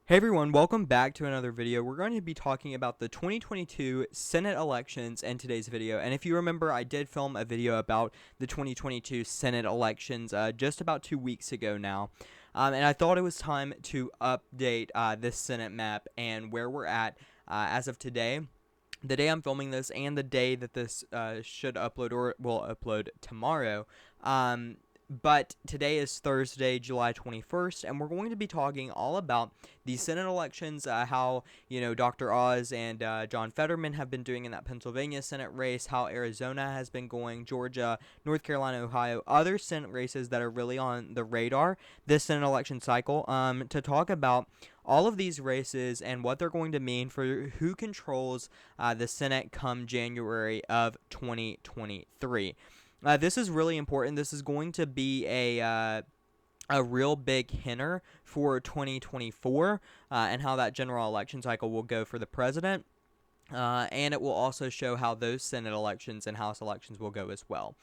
Hey everyone, welcome back to another video. We're going to be talking about the 2022 Senate elections in today's video. And if you remember, I did film a video about the 2022 Senate elections just about 2 weeks ago now. And I thought it was time to update this Senate map and where we're at as of today. The day I'm filming this and the day that this should upload or will upload tomorrow. But today is Thursday, July 21st, and we're going to be talking all about the Senate elections, how, Dr. Oz and John Fetterman have been doing in that Pennsylvania Senate race, how Arizona has been going, Georgia, North Carolina, Ohio, other Senate races that are really on the radar this Senate election cycle, to talk about all of these races and what they're going to mean for who controls the Senate come January of 2023. This is really important. This is going to be a real big hinter for 2024 and how that general election cycle will go for the president. And it will also show how those Senate elections and House elections will go as well.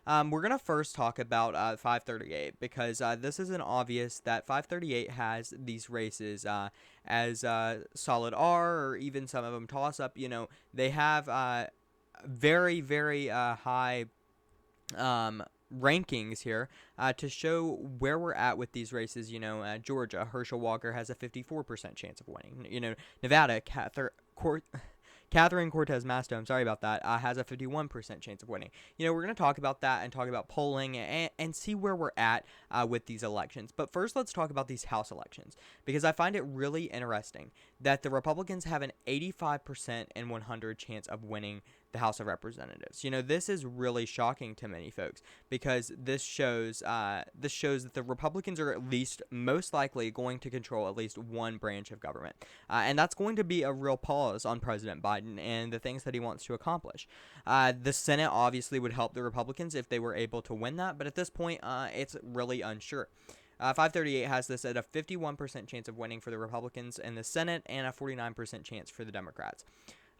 We're going to first talk about 538 because this isn't obvious that 538 has these races as solid R or even some of them toss up. They have very, very high rankings here to show where we're at with these races. Georgia, Herschel Walker has a 54% chance of winning. Nevada, Catherine Cortez Masto, I'm sorry about that, has a 51% chance of winning. We're going to talk about that and talk about polling and see where we're at with these elections. But first, let's talk about these House elections because I find it really interesting that the Republicans have an 85% and 100 chance of winning the House of Representatives. This is really shocking to many folks because this shows that the Republicans are at least most likely going to control at least one branch of government, and that's going to be a real pause on President Biden and the things that he wants to accomplish. The Senate obviously would help the Republicans if they were able to win that, but at this point, it's really unsure. 538 has this at a 51% chance of winning for the Republicans in the Senate and a 49% chance for the Democrats.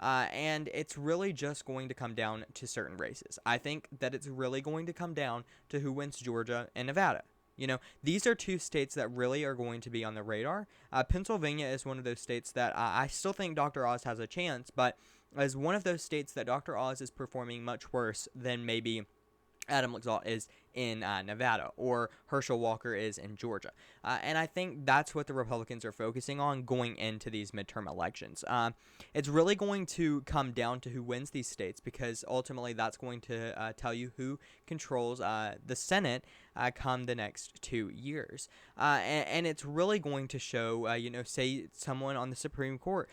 And it's really just going to come down to certain races. I think that it's really going to come down to who wins Georgia and Nevada. These are two states that really are going to be on the radar. Pennsylvania is one of those states that I still think Dr. Oz has a chance, but as one of those states that Dr. Oz is performing much worse than maybe Adam Laxalt is in Nevada or Herschel Walker is in Georgia. And I think that's what the Republicans are focusing on going into these midterm elections. It's really going to come down to who wins these states because ultimately that's going to tell you who controls the Senate come the next 2 years. And it's really going to show, say someone on the Supreme Court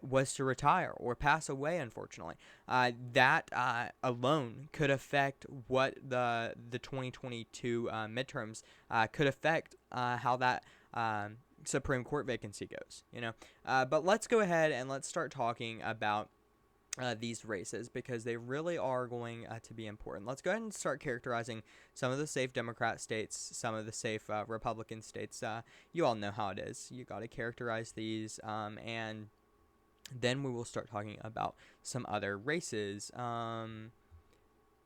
was to retire or pass away, unfortunately. That alone could affect what the 2022 midterms could affect how that Supreme Court vacancy goes. But let's go ahead and let's start talking about these races because they really are going to be important. Let's go ahead and start characterizing some of the safe Democrat states, some of the safe Republican states. You all know how it is. You got to characterize these, and then we will start talking about some other races.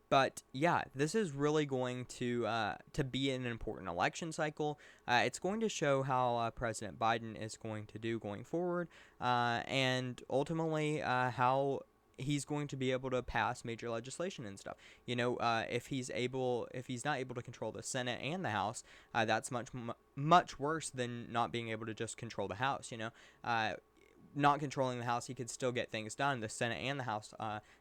But yeah, this is really going to be an important election cycle. It's going to show how President Biden is going to do going forward, and ultimately how he's going to be able to pass major legislation and stuff. If he's not able to control the Senate and the House, that's much worse than not being able to just control the House. Not controlling the House, he could still get things done. The Senate and the House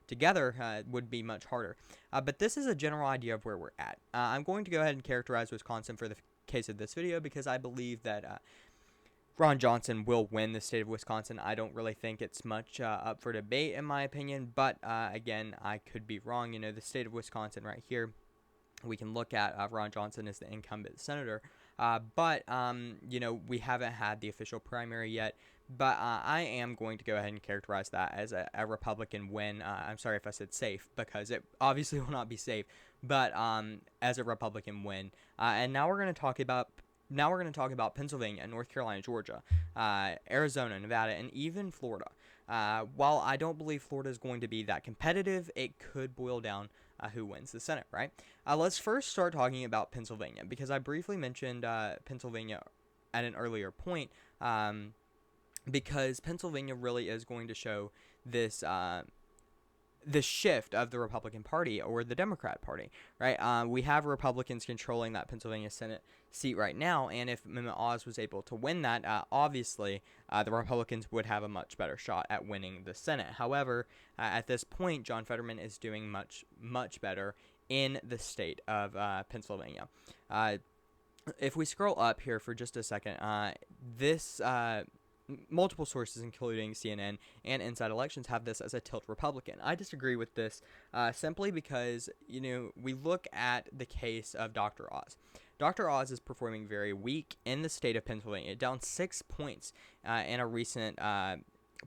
together would be much harder. But this is a general idea of where we're at. I'm going to go ahead and characterize Wisconsin for the case of this video because I believe that Ron Johnson will win the state of Wisconsin. I don't really think it's much up for debate in my opinion, but again, I could be wrong. The state of Wisconsin right here, we can look at Ron Johnson as the incumbent senator. But we haven't had the official primary yet. But I am going to go ahead and characterize that as a Republican win. I'm sorry if I said safe because it obviously will not be safe, but as a Republican win. And now we're going to talk about Pennsylvania, North Carolina, Georgia, Arizona, Nevada, and even Florida. While I don't believe Florida is going to be that competitive, it could boil down who wins the Senate, right? Let's first start talking about Pennsylvania because I briefly mentioned Pennsylvania at an earlier point. because Pennsylvania really is going to show this the shift of the Republican Party or the Democrat Party, right? We have Republicans controlling that Pennsylvania Senate seat right now, and if Amendment Oz was able to win that, obviously the Republicans would have a much better shot at winning the Senate. However, at this point, John Fetterman is doing much better in the state of Pennsylvania. If we scroll up here for just a second, this multiple sources, including CNN and Inside Elections, have this as a tilt Republican. I disagree with this simply because, we look at the case of Dr. Oz. Dr. Oz is performing very weak in the state of Pennsylvania, down 6 points in a recent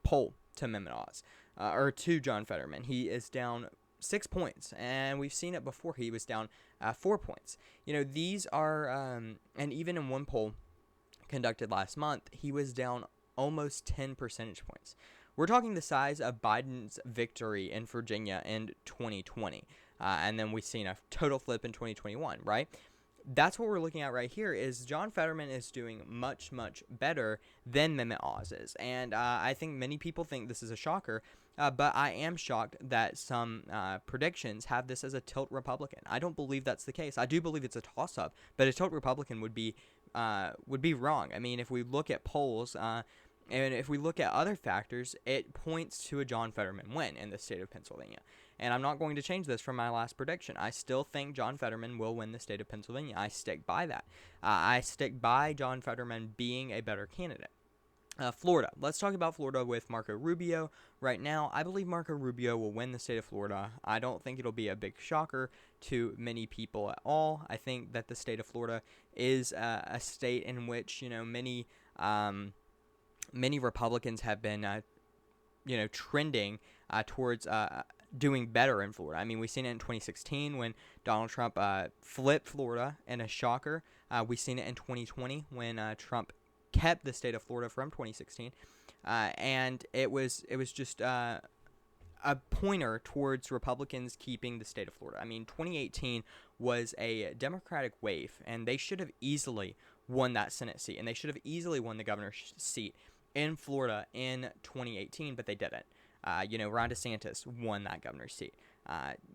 poll to Amendment Oz, or to John Fetterman. He is down 6 points, and we've seen it before. He was down 4 points. These are, and even in one poll conducted last month, he was down almost 10 percentage points. We're talking the size of Biden's victory in Virginia in 2020. And then we've seen a total flip in 2021, right? That's what we're looking at right here is John Fetterman is doing much better than Mehmet Oz is. And I think many people think this is a shocker, but I am shocked that some predictions have this as a tilt Republican. I don't believe that's the case. I do believe it's a toss-up, but a tilt Republican would be wrong. I mean, if we look at polls, and if we look at other factors, it points to a John Fetterman win in the state of Pennsylvania. And I'm not going to change this from my last prediction. I still think John Fetterman will win the state of Pennsylvania. I stick by that. I stick by John Fetterman being a better candidate. Florida. Let's talk about Florida with Marco Rubio. Right now, I believe Marco Rubio will win the state of Florida. I don't think it'll be a big shocker to many people at all. I think that the state of Florida is a state in which, many Republicans have been, trending towards doing better in Florida. I mean, we've seen it in 2016 when Donald Trump flipped Florida in a shocker. We've seen it in 2020 when Trump kept the state of Florida from 2016, and it was just a pointer towards Republicans keeping the state of Florida. I mean, 2018 was a Democratic wave, and they should have easily won that Senate seat, and they should have easily won the governor's seat in Florida in 2018, but they didn't. Ron DeSantis won that governor's seat.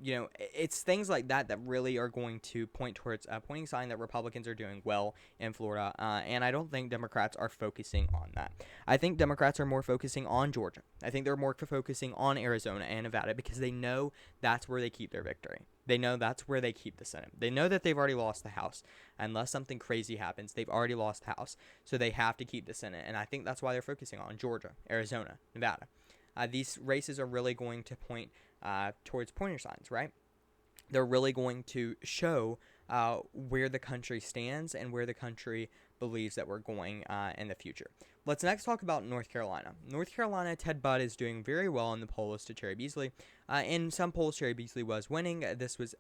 It's things like that that really are going to point towards a pointing sign that Republicans are doing well in Florida, and I don't think Democrats are focusing on that. I think Democrats are more focusing on Georgia. I think they're more focusing on Arizona and Nevada because they know that's where they keep their victory. They know that's where they keep the Senate. They know that they've already lost the House. Unless something crazy happens, they've already lost the House, so they have to keep the Senate, and I think that's why they're focusing on Georgia, Arizona, Nevada. These races are really going to point towards pointer signs, right? They're really going to show where the country stands and where the country believes that we're going in the future. Let's next talk about North Carolina. North Carolina, Ted Budd is doing very well in the polls to Cherry Beasley. In some polls, Cherry Beasley was winning. This was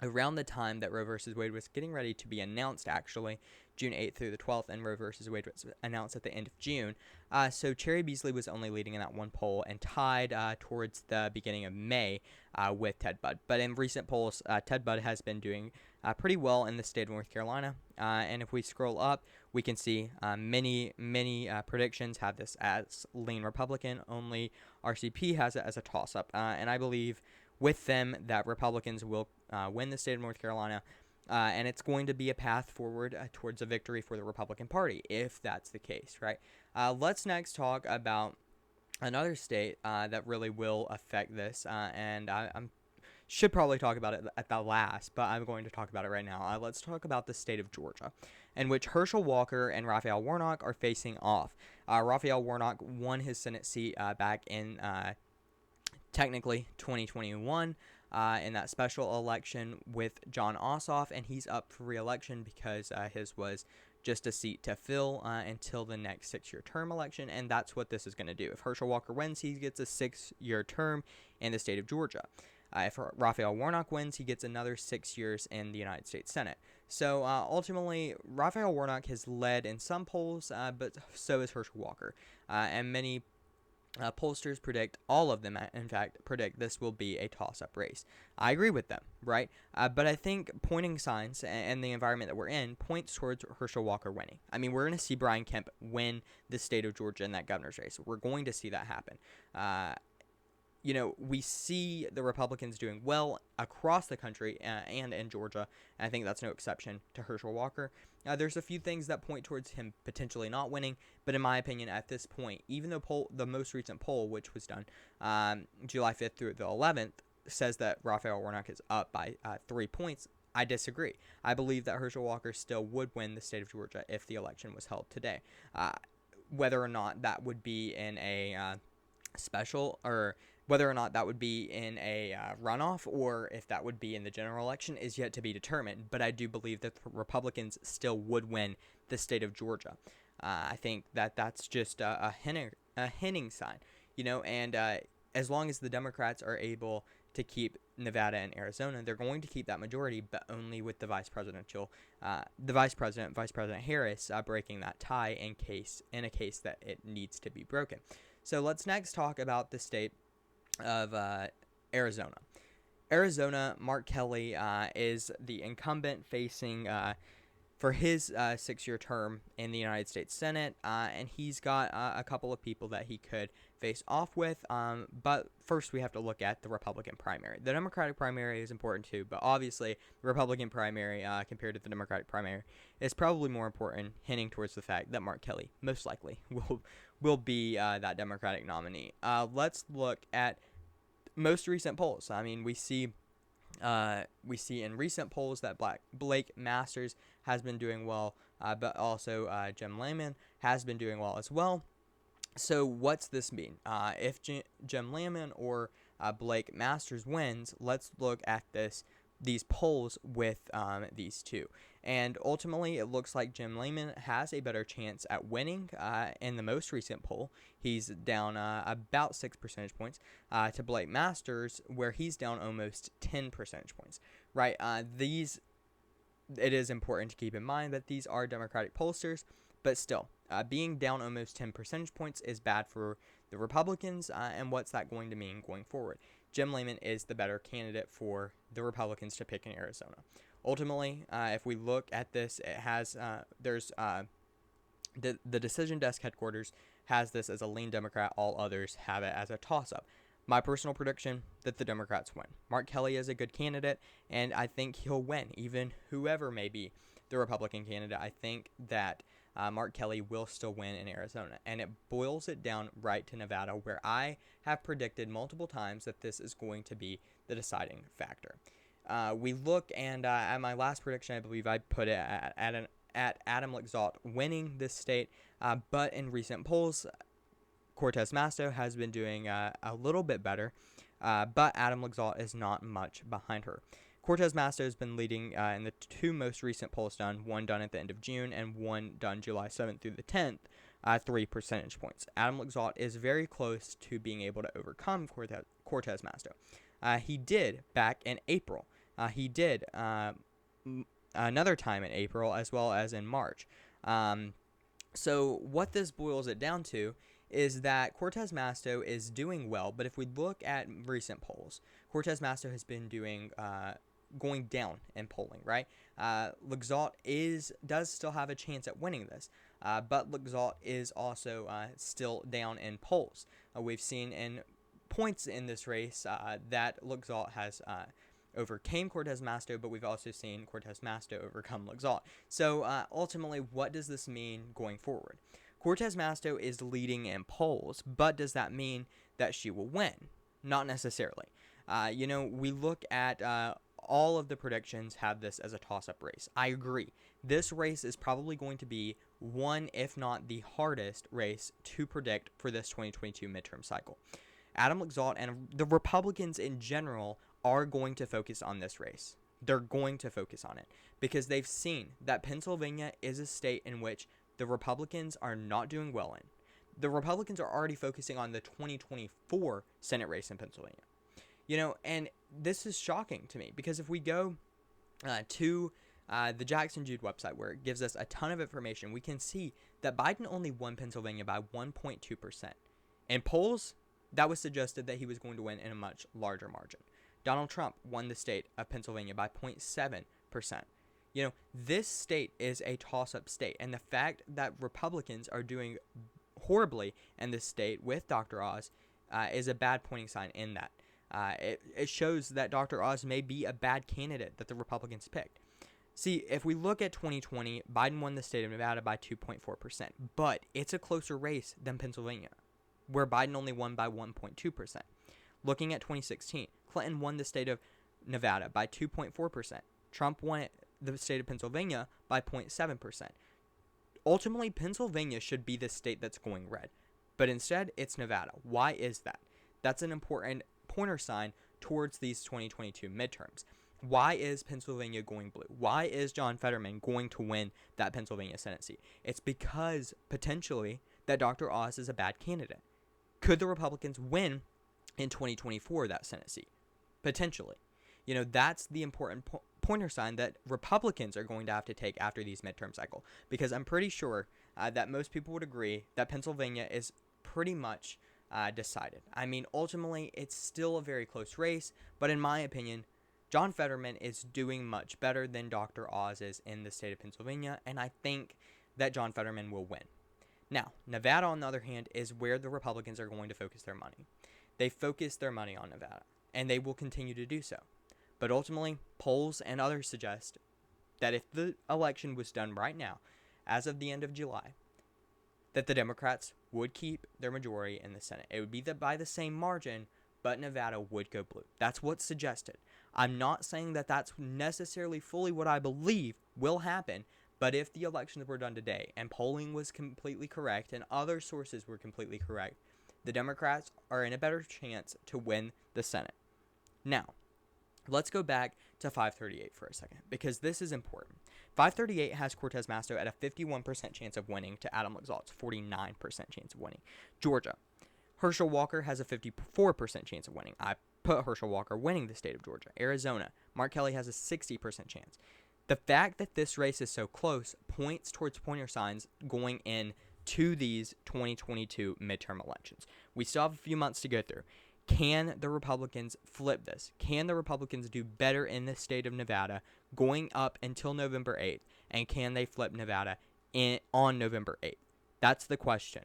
around the time that Roe v. Wade was getting ready to be announced, actually, June 8th through the 12th, and Roe v. Wade was announced at the end of June. So Cherry Beasley was only leading in that one poll and tied towards the beginning of May with Ted Budd. But in recent polls, Ted Budd has been doing pretty well in the state of North Carolina. And if we scroll up, we can see many predictions have this as lean Republican. Only RCP has it as a toss-up. And I believe with them that Republicans will win the state of North Carolina. And it's going to be a path forward towards a victory for the Republican Party, if that's the case, right? Let's next talk about another state that really will affect this, and I should probably talk about it at the last, but I'm going to talk about it right now. Let's talk about the state of Georgia, in which Herschel Walker and Raphael Warnock are facing off. Raphael Warnock won his Senate seat back in technically 2021. In that special election with Jon Ossoff, and he's up for re-election because his was just a seat to fill until the next 6-year term election, and that's what this is going to do. If Herschel Walker wins, he gets a 6-year term in the state of Georgia. If Raphael Warnock wins, he gets another 6 years in the United States Senate. So ultimately, Raphael Warnock has led in some polls, but so is Herschel Walker, and many Pollsters predict, all of them, in fact, predict this will be a toss-up race. I agree with them, right? But I think pointing signs and the environment that we're in points towards Herschel Walker winning. I mean, we're going to see Brian Kemp win the state of Georgia in that governor's race. We're going to see that happen. We see the Republicans doing well across the country and in Georgia. And I think that's no exception to Herschel Walker. There's a few things that point towards him potentially not winning, but in my opinion, at this point, even though the most recent poll, which was done July 5th through the 11th, says that Raphael Warnock is up by 3 points, I disagree. I believe that Herschel Walker still would win the state of Georgia if the election was held today. Whether or not that would be in a special, or whether or not that would be in a runoff, or if that would be in the general election, is yet to be determined. But I do believe that the Republicans still would win the state of Georgia. I think that that's just a hinting sign, and as long as the Democrats are able to keep Nevada and Arizona, they're going to keep that majority, but only with the Vice President Harris breaking that tie in a case that it needs to be broken. So let's next talk about the state of Arizona. Mark Kelly is the incumbent facing for his 6-year term in the United States Senate, and he's got a couple of people that he could face off with. But first, we have to look at the Republican primary. The Democratic primary is important too, but obviously, the Republican primary compared to the Democratic primary is probably more important, hinting towards the fact that Mark Kelly most likely will be that Democratic nominee. Let's look at most recent polls. I mean, we see in recent polls that Blake Masters has been doing well, but also Jim Lamon has been doing well as well. So what's this mean? If Jim Lamon or Blake Masters wins, let's look at these polls with these two. And ultimately, it looks like Jim Lamon has a better chance at winning in the most recent poll. He's down about 6 percentage points to Blake Masters, where he's down almost 10 percentage points. Right? It is important to keep in mind that these are Democratic pollsters, but still, being down almost 10 percentage points is bad for the Republicans, and what's that going to mean going forward? Jim Lamon is the better candidate for the Republicans to pick in Arizona. Ultimately, if we look at this, it has the Decision Desk headquarters has this as a lean Democrat. All others have it as a toss-up. My personal prediction, that the Democrats win. Mark Kelly is a good candidate, and I think he'll win, even whoever may be the Republican candidate. I think that Mark Kelly will still win in Arizona, and it boils it down right to Nevada, where I have predicted multiple times that this is going to be the deciding factor. We look, and at my last prediction, I believe I put it at Adam Laxalt winning this state, but in recent polls, Cortez Masto has been doing a little bit better, but Adam Laxalt is not much behind her. Cortez Masto has been leading in the two most recent polls done, one done at the end of June and one done July 7th through the 10th, 3 percentage points. Adam Laxalt is very close to being able to overcome Cortez Masto. He did back in April. He did another time in April as well as in March. So what this boils it down to is that Cortez Masto is doing well, but if we look at recent polls, Cortez Masto has been going down in polling, right? Laxalt does still have a chance at winning this, but Laxalt is also still down in polls. We've seen in points in this race that Laxalt has overcame Cortez Masto, but we've also seen Cortez Masto overcome Laxalt. So ultimately, what does this mean going forward? Cortez Masto is leading in polls, but does that mean that she will win? Not necessarily. We look at all of the predictions have this as a toss-up race. I agree. This race is probably going to be one, if not the hardest race to predict for this 2022 midterm cycle. Adam Laxalt and the Republicans in general are going to focus on this race. They're going to focus on it because they've seen that Pennsylvania is a state in which the Republicans are not doing well in. The Republicans are already focusing on the 2024 Senate race in Pennsylvania. And this is shocking to me because if we go to the Jackson Jude website, where it gives us a ton of information, we can see that Biden only won Pennsylvania by 1.2%. In polls, that was suggested that he was going to win in a much larger margin. Donald Trump won the state of Pennsylvania by 0.7%. This state is a toss-up state, and the fact that Republicans are doing horribly in this state with Dr. Oz is a bad pointing sign in that. It shows that Dr. Oz may be a bad candidate that the Republicans picked. See, if we look at 2020, Biden won the state of Nevada by 2.4%, but it's a closer race than Pennsylvania, where Biden only won by 1.2%. Looking at 2016, Clinton won the state of Nevada by 2.4%. Trump won the state of Pennsylvania by 0.7%. Ultimately, Pennsylvania should be the state that's going red, but instead it's Nevada. Why is that? That's an important pointer sign towards these 2022 midterms. Why is Pennsylvania going blue? Why is John Fetterman going to win that Pennsylvania Senate seat? It's because, potentially, that Dr. Oz is a bad candidate. Could the Republicans win in 2024 that Senate seat? Potentially. That's the important pointer sign that Republicans are going to have to take after these midterm cycle, because I'm pretty sure that most people would agree that Pennsylvania is pretty much decided. I mean, ultimately, it's still a very close race, but in my opinion, John Fetterman is doing much better than Dr. Oz is in the state of Pennsylvania, and I think that John Fetterman will win. Now, Nevada, on the other hand, is where the Republicans are going to focus their money. They focus their money on Nevada, and they will continue to do so. But ultimately, polls and others suggest that if the election was done right now, as of the end of July, that the Democrats would keep their majority in the Senate. It would be by the same margin, but Nevada would go blue. That's what's suggested. I'm not saying that that's necessarily fully what I believe will happen, but if the elections were done today and polling was completely correct and other sources were completely correct, the Democrats are in a better chance to win the Senate. Now, let's go back to 538 for a second, because this is important. 538 has Cortez Masto at a 51% chance of winning to Adam Laxalt's 49% chance of winning. Georgia, Herschel Walker has a 54% chance of winning. I put Herschel Walker winning the state of Georgia. Arizona, Mark Kelly has a 60% chance. The fact that this race is so close points towards pointer signs going in to these 2022 midterm elections. We still have a few months to go through. Can the Republicans flip this? Can the Republicans do better in the state of Nevada going up until November 8th? And can they flip Nevada on November 8th? That's the question.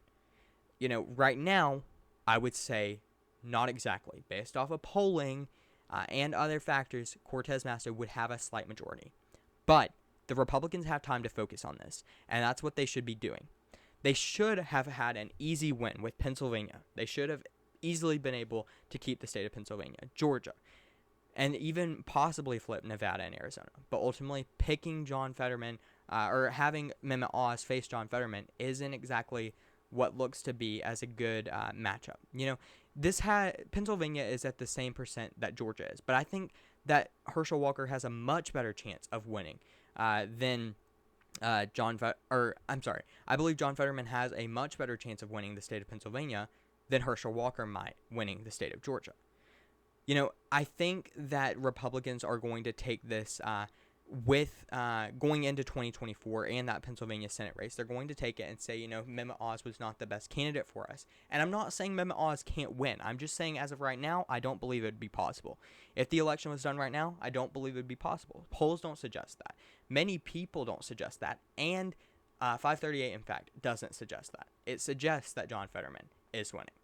Right now, I would say not exactly. Based off of polling and other factors, Cortez Masto would have a slight majority. But the Republicans have time to focus on this, and that's what they should be doing. They should have had an easy win with Pennsylvania. They should have easily been able to keep the state of Pennsylvania, Georgia, and even possibly flip Nevada and Arizona. But ultimately, picking John Fetterman or having Mehmet Oz face John Fetterman isn't exactly what looks to be as a good matchup. Pennsylvania is at the same percent that Georgia is, but I think that Herschel Walker has a much better chance of winning than I believe John Fetterman has a much better chance of winning the state of Pennsylvania than Herschel Walker might winning the state of Georgia. I think that Republicans are going to take this with going into 2024 and that Pennsylvania Senate race. They're going to take it and say, Mehmet Oz was not the best candidate for us. And I'm not saying Mehmet Oz can't win. I'm just saying as of right now, I don't believe it would be possible. If the election was done right now, I don't believe it would be possible. Polls don't suggest that. Many people don't suggest that. And 538, in fact, doesn't suggest that. It suggests that John Fetterman is winning.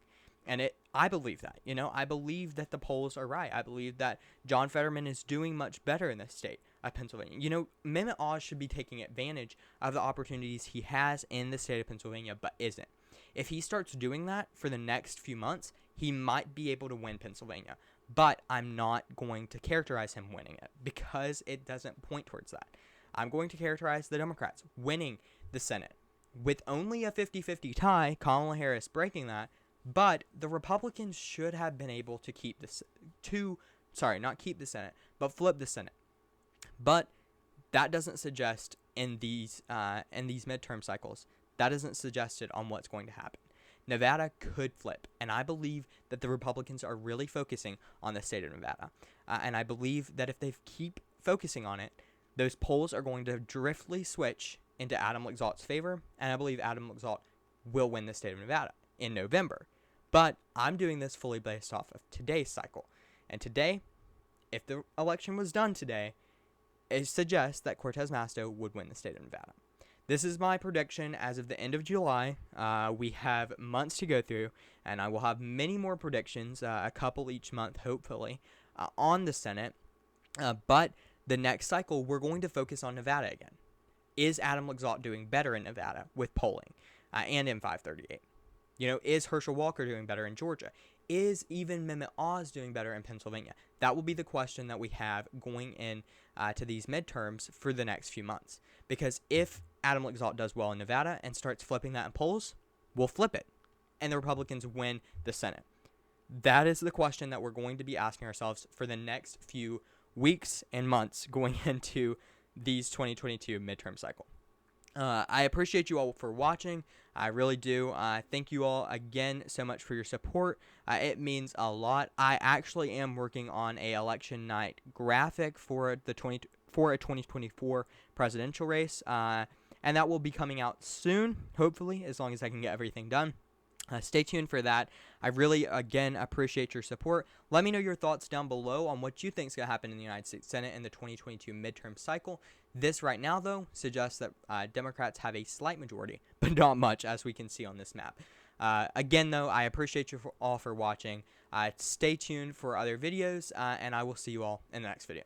And I believe that. I believe that the polls are right. I believe that John Fetterman is doing much better in this state of Pennsylvania. Mehmet Oz should be taking advantage of the opportunities he has in the state of Pennsylvania, but isn't. If he starts doing that for the next few months, he might be able to win Pennsylvania. But I'm not going to characterize him winning it because it doesn't point towards that. I'm going to characterize the Democrats winning the Senate with only a 50-50 tie, Kamala Harris breaking that. But the Republicans should have been able to keep not keep the Senate, but flip the Senate. But that doesn't suggest in these midterm cycles, that isn't suggested on what's going to happen. Nevada could flip, and I believe that the Republicans are really focusing on the state of Nevada. And I believe that if they keep focusing on it, those polls are going to driftly switch into Adam Laxalt's favor, and I believe Adam Laxalt will win the state of Nevada in November. But I'm doing this fully based off of today's cycle. And today, if the election was done today, it suggests that Cortez Masto would win the state of Nevada. This is my prediction as of the end of July. We have months to go through, and I will have many more predictions, a couple each month, hopefully, on the Senate. But the next cycle, we're going to focus on Nevada again. Is Adam Laxalt doing better in Nevada with polling and in 538? Is Herschel Walker doing better in Georgia? Is even Mehmet Oz doing better in Pennsylvania? That will be the question that we have going in to these midterms for the next few months. Because if Adam Laxalt does well in Nevada and starts flipping that in polls, we'll flip it, and the Republicans win the Senate. That is the question that we're going to be asking ourselves for the next few weeks and months going into these 2022 midterm cycle. I appreciate you all for watching. I really do. Thank you all again so much for your support. It means a lot. I actually am working on a election night graphic for a 2024 presidential race, and that will be coming out soon, hopefully, as long as I can get everything done. Stay tuned for that. I really, again, appreciate your support. Let me know your thoughts down below on what you think is going to happen in the United States Senate in the 2022 midterm cycle. This right now, though, suggests that Democrats have a slight majority, but not much, as we can see on this map. Again, though, I appreciate you all for watching. Stay tuned for other videos, and I will see you all in the next video.